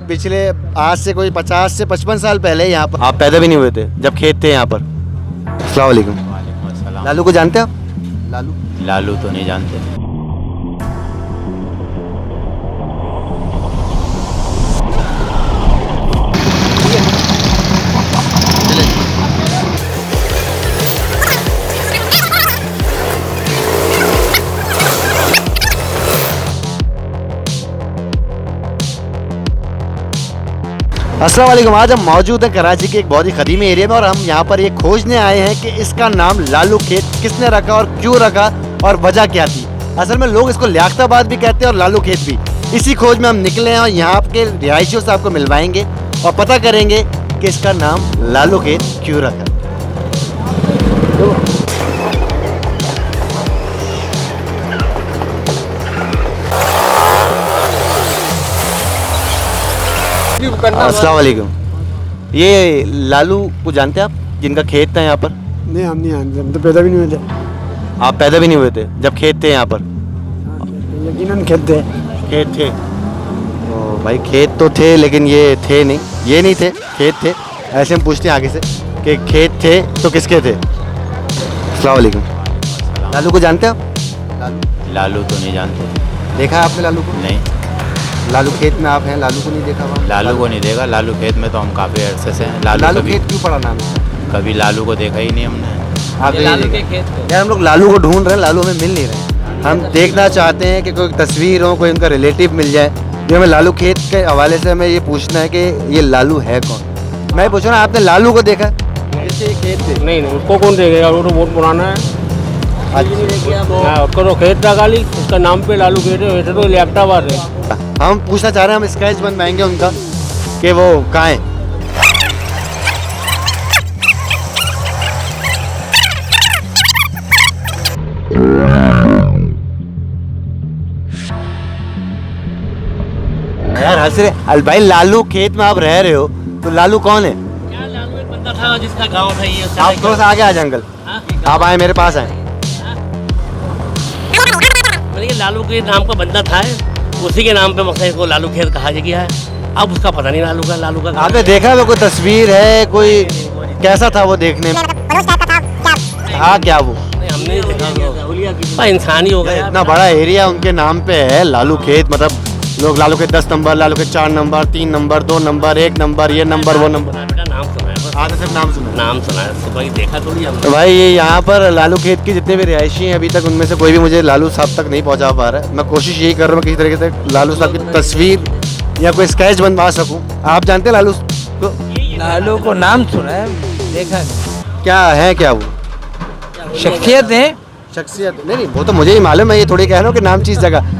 पिछले आज से कोई 50 से 55 साल पहले यहाँ पर आप पैदा भी नहीं हुए थे जब खेत थे यहाँ पर। अस्सलाम वालेकुम। लालू को जानते हैं आप? लालू तो नहीं जानते। अस्सलाम वालेकुम। आज हम मौजूद हैं कराची के एक बहुत ही कदीमी एरिया में और हम यहाँ पर ये खोजने आए हैं कि इसका नाम लालू खेत किसने रखा और क्यों रखा और वजह क्या थी। असल में लोग इसको लियाकताबाद भी कहते हैं और लालू खेत भी। इसी खोज में हम निकले हैं और यहाँ के रिहायशियों से आपको मिलवाएंगे और पता करेंगे कि इसका नाम लालू खेत क्यों रखा। अस्सलाम वालेकुम। ये लालू को जानते हैं आप, जिनका खेत था यहाँ पर? नहीं, हम नहीं जानते, हम तो पैदा भी नहीं हुए थे। आप पैदा भी नहीं हुए थे जब खेत थे यहाँ पर? यकीनन खेत थे। खेत थे। ओ भाई, खेत तो थे लेकिन ये थे नहीं, ये नहीं थे, खेत थे। ऐसे हम पूछते हैं आगे से कि खेत थे तो किसके थे। अस्सलाम वालेकुम। लालू को जानते हैं आप? लालू तो नहीं जानते। देखा है आपने लालू को? नहीं। लालू खेत में आप हैं, लालू को नहीं देखा वहाँ? लालू को नहीं देखा। लालू खेत में तो हम काफ़ी अरसे से हैं। लालू कभी खेत क्यों पड़ा नाम? कभी लालू को देखा ही नहीं हमने। आप लालू के खेत यार, हम लोग लालू को ढूंढ रहे हैं, लालू हमें मिल नहीं रहे। हम देखना चाहते हैं कि कोई तस्वीर हो, कोई उनका रिलेटिव मिल जाए। ये हमें लालू खेत के हवाले से हमें ये पूछना है कि ये लालू है कौन। मैं पूछ रहा हूँ, आपने लालू को देखा? जैसे खेत थे। नहीं, उसको कौन देखेगा, वो तो बहुत पुराना है। उसको तो खेत लगा ली, उसका नाम पे लालू खेत है, वैसे तो लियाकताबाद है। हम पूछना चाह रहे हैं, हम स्केच बनवाएंगे उनका कि वो कहाँ है। यार हंस रहे भाई, लालू खेत में आप रह रहे हो तो लालू कौन है? लालू एक बंदा था जिसका गांव था ये। आप थोड़ा सा आगे आ जाए अंकल, आप आए मेरे पास आए। लालू के नाम का बंदा था, उसी के नाम पे मकसद इसको लालू खेत कहा गया है। अब उसका पता नहीं लालू का आपने देखा वो कोई तस्वीर है, कोई कैसा था वो देखने में? हाँ, क्या वो हमने देखा, इंसान ही होगा। इतना बड़ा एरिया उनके नाम पे है लालू खेत, मतलब लोग लालू के 10 नंबर, लालू के 4 नंबर, 3 नंबर, 2 नंबर, 1 नंबर, ये नंबर, वो नंबर। बेटा नाम सुना है बस। हाँ, तो सिर्फ नाम सुना है, तो भाई देखा थोड़ी हमने। तो भाई ये यहाँ पर लालू खेत की जितने भी रिहायशी हैं अभी तक उनमें से कोई भी मुझे लालू साहब तक नहीं पहुँचा पा रहा है। मैं कोशिश यही कर रहा हूँ किसी तरीके से लालू साहब की तस्वीर या कोई स्केच बनवा सकूँ। आप जानते हैं लालू को? लालू को नाम सुना है, देखा क्या है, क्या वो शख्सियत है। शख्सियत नहीं, वो तो मुझे ही मालूम है, ये थोड़ी कह रहा हूँ कि नाम चीज़ जगह।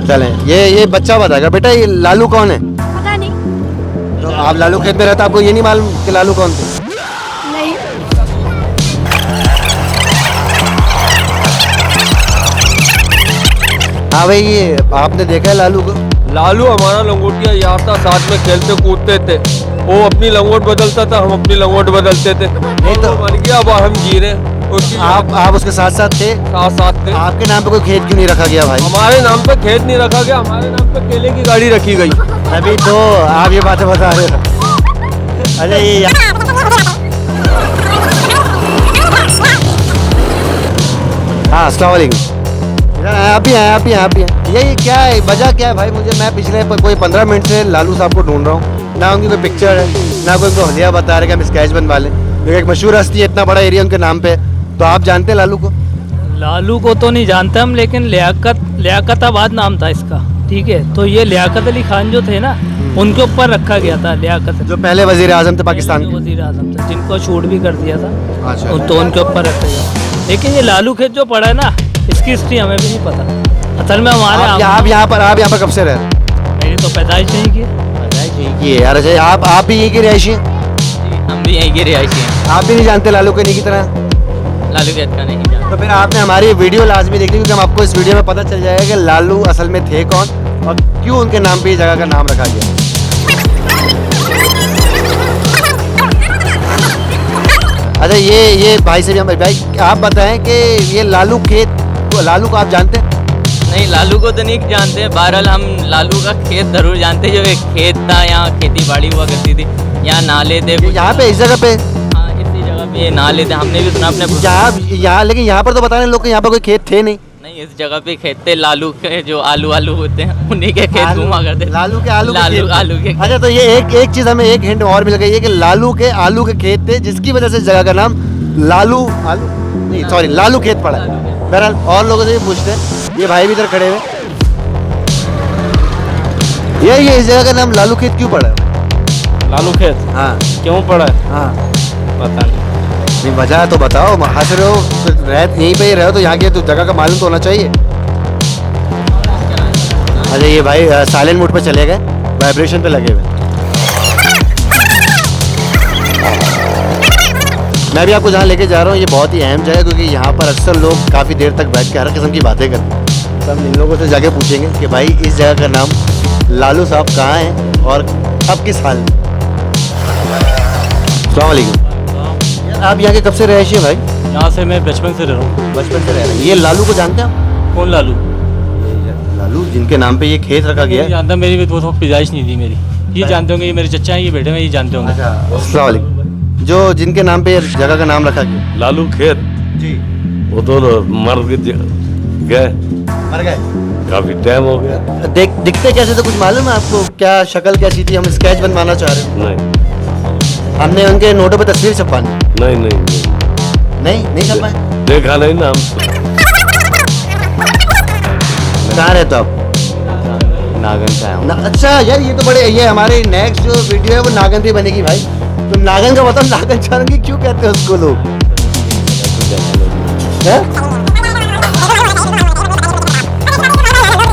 चलें, ये बच्चा बताएगा। बेटा ये लालू कौन है? पता नहीं। तो आप लालू खेत में रहते, आपको ये नहीं मालूम कि लालू कौन थे? नहीं। हाँ भाई, ये आपने देखा है लालू को? लालू हमारा लंगोटिया यार था, साथ में खेलते कूदते थे। वो अपनी लंगोट बदलता था, हम अपनी लंगोट बदलते थे। नहीं तो मर गया, अब हम जी रहे। आप उसके साथ साथ थे? साथ थे। आपके नाम पे कोई खेत क्यों नहीं रखा गया भाई? हमारे नाम पे खेत नहीं रखा गया, हमारे नाम पे केले की गाड़ी रखी गई। अभी तो आप ये बातें बता रहे हो। अरे ये हाँ, अस्सलाम वालेकुम। आप ही हैं। ये क्या है, वजह क्या है भाई? मैं पिछले कोई 15 मिनट से लालू साहब को ढूंढ रहा हूँ, ना उनकी कोई पिक्चर है, ना कोई उनको हलिया बता रहे कि हम स्केच बनवा लें। एक मशहूर हस्ती है, इतना बड़ा एरिया उनके नाम पे। तो आप जानते हैं लालू को? लालू को तो नहीं जानते हम, लेकिन लियाकताबाद नाम था इसका, ठीक है। तो ये लियाकत अली खान जो थे ना, उनके ऊपर रखा गया था लियाकत, जो पहले वजीर आजम थे पाकिस्तान के। वजीर आजम थे, जिनको शूट भी कर दिया था। अच्छा। तो उनके ऊपर रखा गया। लेकिन ये लालू खेत जो पड़ा है ना, इसकी हिस्ट्री हमें भी नहीं पता। असल में हमारे आप यहाँ पर कब से रह रहे हैं? मेरी तो पैदाइश नहीं की। पैदाइश की है यार। अच्छा, आप भी यहीं के रिहायशी हैं? हम भी यहीं के रिहायशी हैं। आप भी नहीं जानते लालू के नहीं की तरह? लालू खेत का नहीं जानते। तो फिर आपने हमारी वीडियो लाजमी देखनी, क्योंकि हम आपको इस वीडियो में पता चल जाएगा कि लालू असल में थे कौन और क्यों उनके नाम पे ये जगह का नाम रखा गया। अच्छा, ये भाई से भी हम भाई आप बताएं कि ये लालू खेत, लालू को आप जानते हैं? नहीं, लालू को तो नहीं जानते। बहरहाल हम लालू का खेत जरूर जानते हैं। जो एक खेत था, यहाँ खेती बाड़ी हुआ करती थी, यहाँ नाले थे। यहाँ पे इस जगह पे हाँ, इसी जगह पे नाले थे। हमने भी सुना अपने यहाँ लेकिन यहाँ पर तो बता रहे हैं लोग कि यहाँ पर कोई खेत थे नहीं। नहीं, इस जगह पे खेत थे लालू के, जो आलू होते हैं, उन्हीं के खेत घुमा करते थे। लालू के आलू आलू के। अच्छा, तो ये एक चीज हमें एक हिंट और मिल गई है कि लालू के आलू के खेत थे, जिसकी वजह से इस जगह का नाम लालू नहीं सॉरी लालू खेत पड़ा है। बहरहाल और लोगों से भी पूछते हैं। ये भाई भी इधर खड़े हुए। ये इस जगह का नाम लालू खेत क्यों पड़ा है? लालू खेत हाँ क्यों पड़ा है हाँ, पता नहीं। वजह तो बताओ। हंस रहे हो, यहीं पे ही रहे हो तो यहाँ की तो जगह का मालूम तो होना चाहिए। अच्छा, ये भाई साइलेंट मोड पे चले गए, वाइब्रेशन पे लगे हुए। मैं भी आपको जहाँ लेके जा रहा हूँ ये बहुत ही अहम जगह है, क्योंकि यहाँ पर अक्सर लोग काफ़ी देर तक बैठ के हर किस्म की बातें करते हैं। तो हम इन लोगों से जाके पूछेंगे कि भाई इस जगह का नाम लालू साहब कहाँ है और अब किस हाल में। अस्सलाम वालेकुम। आप यहाँ के कब से रहे हैं भाई? यहाँ से मैं बचपन से रह रहा हूँ। बचपन से रह रहे हैं। ये लालू को जानते हैं आप? कौन लालू? लालू जिनके नाम पे ये खेत रखा गया है। जानता, मेरी भी तो पैदाइश नहीं थी मेरी। ये जानते होंगे, ये मेरे चचा हैं, ये बेटे हैं, ये जानते होंगे। अस्सलाम वालेकुम। जो जिनके नाम पे ये जगह का नाम रखा गया। लालू खेत जी। वो तो मर गए, मर गए, काफी टाइम हो गया। दिखते कैसे थे कुछ मालूम है आपको? क्या शक्ल कैसी थी? हम स्केच बनवाना चाह रहे हैं। नहीं हमने उनके नोटों पे तस्वीर छपवानी। नहीं नहीं नहीं, नहीं छपवाए। देखा नहीं ना हम। कहाँ रहते हो आप? नागन से आया हूँ। अच्छा यार, ये तो बड़े, ये हमारे नेक्स्ट जो वीडियो है वो नागन पे बनेगी भाई। तो नागन का बताओ, नागन चारंगी क्यों कहते हैं उसको लोग?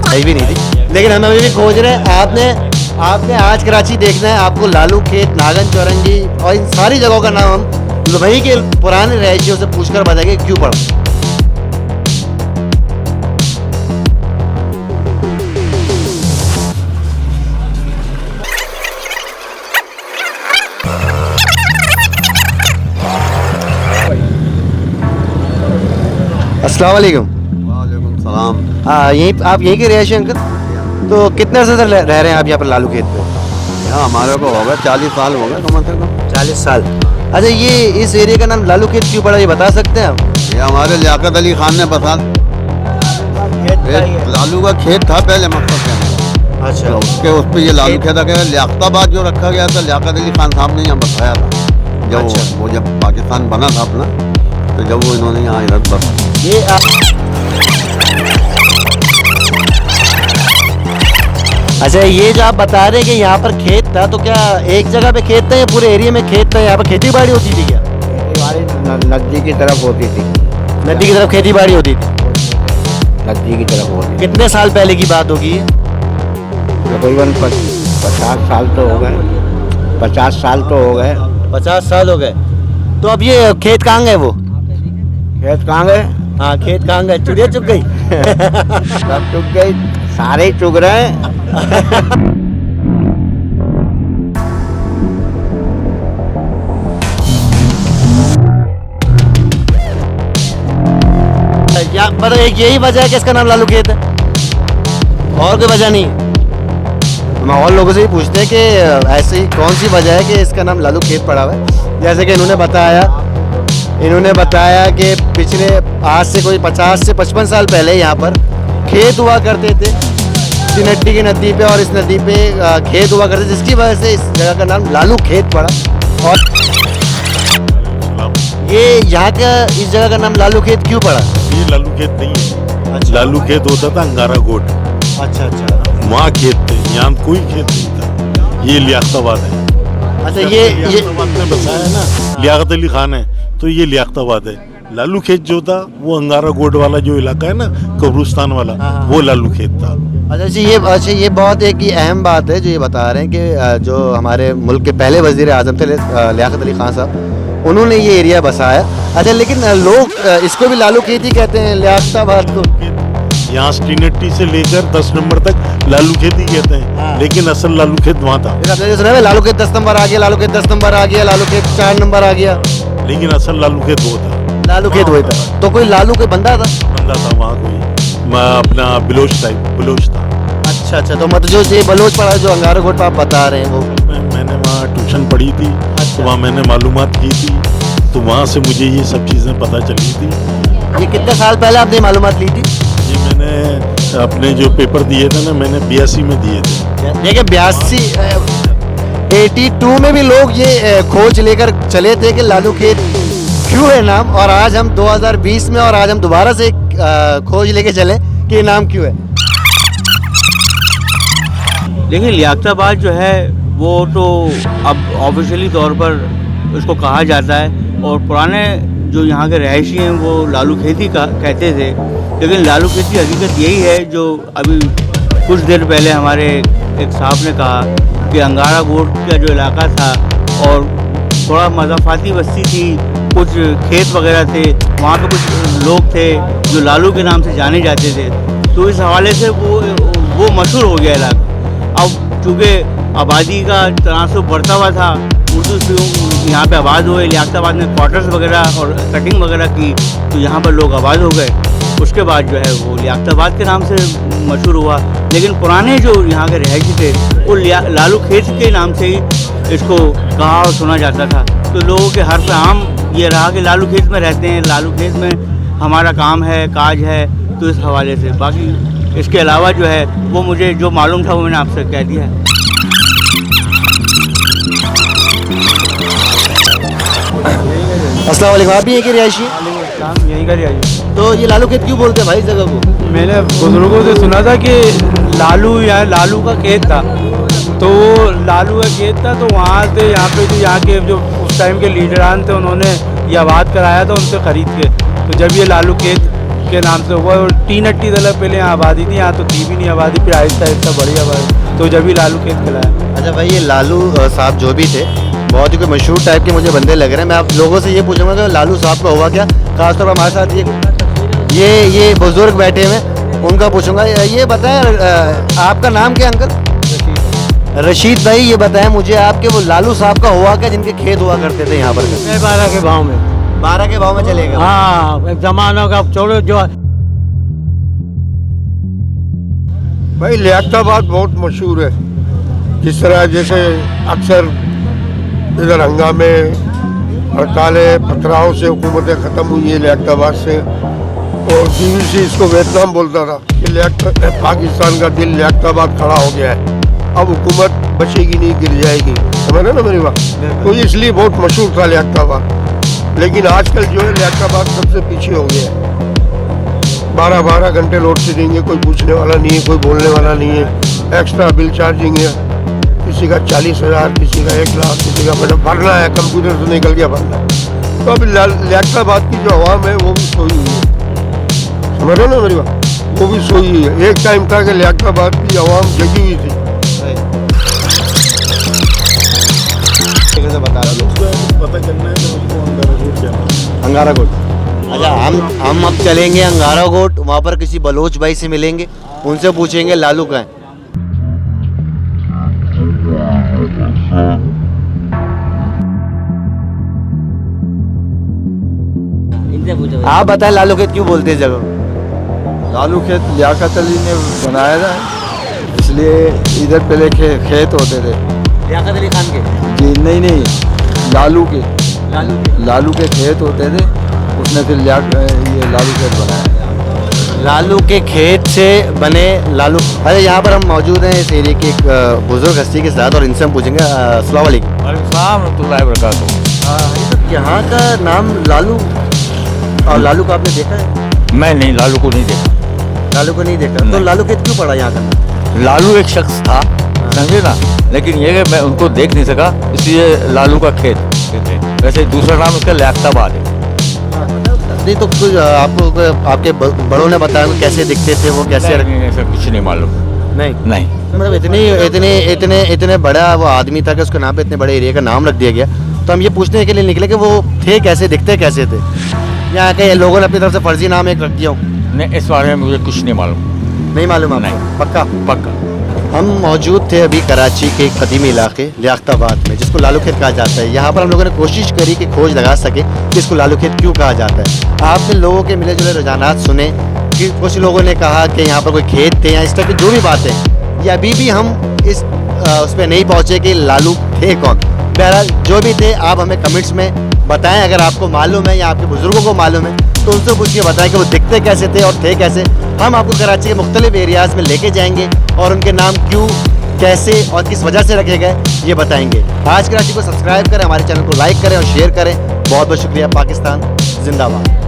सही भी नहीं थी, लेकिन हम अभी भी खोज रहे हैं। आपने आज कराची देखना है। आपको लालू खेत, नागन चौरंगी और इन सारी जगहों का नाम हम वहीं के पुराने रहायशियों से पूछकर बताएंगे क्यों पड़ा। अस्सलाम वालेकुम। वालेकुम सलाम। हाँ, आप यहीं के रहायशी अंकल? तो कितने अर्से से रह रहे हैं आप यहाँ पर लालू खेत पे? यहाँ हमारे को हो गया 40 साल हो गए कम से कम। 40 साल। अच्छा, ये इस एरिया का नाम लालू खेत क्यों पड़ा, ये बता सकते हैं आप? ये हमारे लियाकत अली खान ने बता, लालू का खेत था पहले मकसद के। अच्छा, तो उसके उस पर ये लालू खेत रखा गया। लियाकताबाद जो रखा गया था, लियाकत अली खान साहब ने यहाँ बताया था। जब अच्छा। वो जब पाकिस्तान बना था अपना, तो जब वो इन्होंने यहाँ इधर बस ये अच्छा, ये जो आप बता रहे हैं कि यहाँ पर खेत था, तो क्या एक जगह पे खेत था या पूरे एरिया में खेत था? यहाँ पर खेती बाड़ी होती थी क्या? खेती बाड़ी नदी की तरफ होती थी। नदी की तरफ खेती बाड़ी होती थी? नदी की तरफ होती थी। कितने साल पहले की बात होगी ये? तकरीबन 50 साल तो हो गए। 50 साल तो हो गए। 50 साल हो गए। तो अब ये खेत कहाँ गए? वो खेत कहाँ गए? हाँ, खेत कहाँ गए? चिड़िया चुग गई? सब चुग गई, सारे ही चुग रहे हैं। या पर एक यही वजह है कि इसका नाम लालू खेत है, और कोई वजह नहीं है? हम और लोगों से ही पूछते हैं कि ऐसी कौन सी वजह है कि इसका नाम लालू खेत पड़ा हुआ है। जैसे कि इन्होंने बताया कि पिछले आज से कोई 50 से 55 साल पहले यहाँ पर खेत हुआ करते थे, सिनट्टी की नदी पे, और इस नदी पे खेत हुआ करते, जिसकी वजह से इस जगह का नाम लालू खेत पड़ा। और ये यहाँ का इस जगह का नाम लालू खेत क्यों पड़ा? ये लालू खेत नहीं है। अच्छा। लालू खेत होता था अंगारा कोट। अच्छा अच्छा, वहाँ खेत थे, यहाँ कोई खेत नहीं था। ये लियाकताबाद है। अच्छा, ये लियाकताबाद ने बसाया ना, लियाकत अली खान है, तो ये लियाकताबाद है। लालू खेत जो था वो अंगारा गोट वाला जो इलाका है ना, कब्रिस्तान वाला, वो लालू खेत था। अच्छा, ये बहुत एक ही अहम बात है जो ये बता रहे हैं कि जो हमारे मुल्क के पहले वजीर आजम थे लियाकत अली खान साहब, उन्होंने ये एरिया बसाया। अच्छा, लेकिन लोग इसको भी लालू खेत ही कहते हैं, लियाकताबाद को। यहाँ स्टीनट्टी से लेकर 10 नंबर तक लालू खेत ही कहते हैं, लेकिन असल लालू खेत वहाँ था। आपने सुना है लालू खेत 10 नंबर आ गया, लालू खेत 10 नंबर आ गया, लालू खेत 4 नंबर आ गया, लेकिन असल लालू खेत वो था। लालू खेत वही था। तो कोई लालू कोई बंदा था? बंदा था वहाँ कोई। अपना बलोच था। अच्छा अच्छा, तो मतलब जो ये बलोच पड़ा है जो अंगारा कोट पर आप बता रहे हैं वो मैंने वहाँ ट्यूशन पढ़ी थी। अच्छा। तो वहाँ मैंने मालूमात की थी, तो वहाँ से मुझे ये सब चीज़ें पता चली थी। ये कितने साल पहले आपने मालूमात ली थी? ये मैंने अपने जो पेपर दिए थे ना, मैंने 82 में दिए थे। देखिए 82 में भी लोग ये खोज लेकर चले थे कि लालू खेत क्यों है नाम, और आज हम 2020 में और आज हम दोबारा से खोज लेके चले कि ये नाम क्यों है। देखिए लियाकताबाद जो है वो तो अब ऑफिशियली तौर पर उसको कहा जाता है, और पुराने जो यहाँ के रहायशी हैं वो लालू खेती का कहते थे, लेकिन लालू खेत की हकीकत यही है जो अभी कुछ देर पहले हमारे एक साहब ने कहा कि अंगारा गोट का जो इलाका था और थोड़ा मज़ाफ़ाती बस्ती थी, कुछ खेत वगैरह थे, वहाँ पे कुछ लोग थे जो लालू के नाम से जाने जाते थे, तो इस हवाले से वो मशहूर हो गया इलाका। अब चूँकि आबादी का तनासुब बढ़ता हुआ था, उर्दू से यहाँ पे आबाद हुए, लियाकताबाद में क्वार्टर्स वगैरह और कटिंग वगैरह की, तो यहाँ पर लोग आबाद हो गए। उसके बाद जो है वो लियाकताबाद के नाम से मशहूर हुआ, लेकिन पुराने जो यहाँ के रहायशी थे वो लालू खेत के नाम से ही इसको कहा और सुना जाता था। तो लोगों के हर पे आम ये रहा कि लालू खेत में रहते हैं, लालू खेत में हमारा काम है, काज है, तो इस हवाले से। बाकी इसके अलावा जो है वो मुझे जो मालूम था वो मैंने आपसे कह दिया है। अस्सलाम वालेकुम, आप भी यहीं के रिहायशी? यहीं का रिहायशी। तो ये लालू खेत क्यों बोलते हैं भाई इस जगह को? मैंने बुजुर्गों से सुना था कि लालू का खेत था, तो लालू का खेत था, तो वहाँ से यहाँ पे यहाँ के जो उस टाइम के लीडरान थे उन्होंने ये आबाद कराया था उनसे ख़रीद के। तो जब ये लालू खेत के नाम से हुआ, और 3 दलग पहले यहाँ आबादी थी, यहाँ तो थी भी नहीं आबादी, फिर आहिस्ता आहिस्ता बड़ी आबादी, तो जब ये लालू खेत कहलाया। अच्छा भाई, ये लालू साहब जो भी थे बहुत ही कोई मशहूर टाइप के मुझे बंदे लग रहे हैं। मैं आप लोगों से ये पूछूंगा कि लालू साहब का हुआ क्या, खासतौर पर हमारे साथ ये बुजुर्ग बैठे हुए, उनका पूछूंगा। ये बताएं आपका नाम क्या अंकल? रशीद भाई, ये बताएं मुझे आपके वो लालू साहब का हुआ क्या जिनके खेत हुआ करते थे यहाँ पर? 12 के भाव में। 12 के भाव में चलेगा? हाँ, एक जमाना का छोड़ो जो। भाई लियाकताबाद बहुत मशहूर है, जिस तरह जैसे अक्सर इधर हंगामे हड़तालें पथराव से हुकूमतें ख़त्म हुई है लियाकताबाद से, और BBC इसको वियतनाम बोलता था कि पाकिस्तान का दिल लियाकताबाद खड़ा हो गया है, अब हुकूमत बचेगी नहीं, गिर जाएगी। समझ रहे ना मेरी बात? तो इसलिए बहुत मशहूर था लियाकताबाद, लेकिन आजकल जो है लियाकताबाद सबसे पीछे हो गया है। 12 घंटे लोड शेडिंग है, कोई पूछने वाला नहीं है, कोई बोलने वाला नहीं है, एक्स्ट्रा बिल चार्जिंग है, किसी का 40,000, किसी का 1 लाख, किसी का मतलब भरना है, कंप्यूटर से निकल गया भरना। तो अभी लियाकताबाद की जो आवाम है वो भी सोई हुई है। समझ रहे ना मेरी बात? वो भी सोई हुई है। एक टाइम था कि लियाकताबाद की आवाम जगी हुई थी। पता करना है तो उसको अंगारा गोट जाना। अंगारा गोट। अच्छा, हम अब चलेंगे अंगारा गोट, वहाँ पर किसी बलोच भाई से मिलेंगे, उनसे पूछेंगे लालू का है। आप बताएं लालू खेत क्यों बोलते हैं जगह? लालू खेत लियाकत अली ने बनाया था, इसलिए इधर पहले खेत होते थे। लियाकत अली खान के? जी नहीं, लालू के खेत होते थे, उसने फिर ये लालू खेत बनाया। लालू के खेत से बने लालू। अरे यहाँ पर हम मौजूद हैं इस एरिया की एक बुजुर्ग हस्ती के साथ, और इनसे हम पूछेंगे। अस्सलाम वालेकुम। यहाँ का नाम लालू, और लालू को आपने देखा है? मैं नहीं, लालू को नहीं देखा। लालू को नहीं देखा? तो लालू खेत क्यों पड़ा यहाँ का? लालू एक शख्स था, समझे ना, लेकिन ये मैं उनको देख नहीं सका, इसलिए लालू का खेत कहते हैं। वैसे दूसरा नाम उसका लियाकताबाद है। नहीं तो कुछ आपको आपके बड़ों ने बताया कैसे दिखते थे वो, कैसे? नहीं, कुछ नहीं मालूम। नहीं मतलब इतने बड़ा वो आदमी था कि उसके नाम पे इतने बड़े एरिया का नाम रख दिया गया। तो हम ये पूछने के लिए निकले कि वो थे कैसे, दिखते कैसे थे? यहाँ के लोगों ने अपनी तरफ से फर्जी नाम एक रख दिया हो? नहीं, इस बारे में मुझे कुछ नहीं मालूम। नहीं मालूम आपको? नहीं। पक्का। हम मौजूद थे अभी कराची के एक कदीमी इलाके लियाकताबाद में, जिसको लालू खेत कहा जाता है। यहाँ पर हम लोगों ने कोशिश करी कि खोज लगा सके कि इसको लालू खेत क्यों कहा जाता है। आपने लोगों के मिले जुले रुझानात सुने, कुछ लोगों ने कहा कि यहाँ पर कोई खेत थे या इस टाइप की जो भी बातें, ये अभी भी हम इस उस पर नहीं पहुँचे कि लालू थे कौन। बहरहाल जो भी थे आप हमें कमेंट्स में बताएं, अगर आपको मालूम है या आपके बुजुर्गों को मालूम है तो उनसे पूछ के बताएं कि वो दिखते कैसे थे और थे कैसे। हम आपको कराची के मुख्तलिफ एरियाज़ में लेके जाएंगे और उनके नाम क्यों, कैसे और किस वजह से रखे गए ये बताएंगे। आज कराची को सब्सक्राइब करें, हमारे चैनल को लाइक करें और शेयर करें। बहुत बहुत शुक्रिया। पाकिस्तान जिंदाबाद।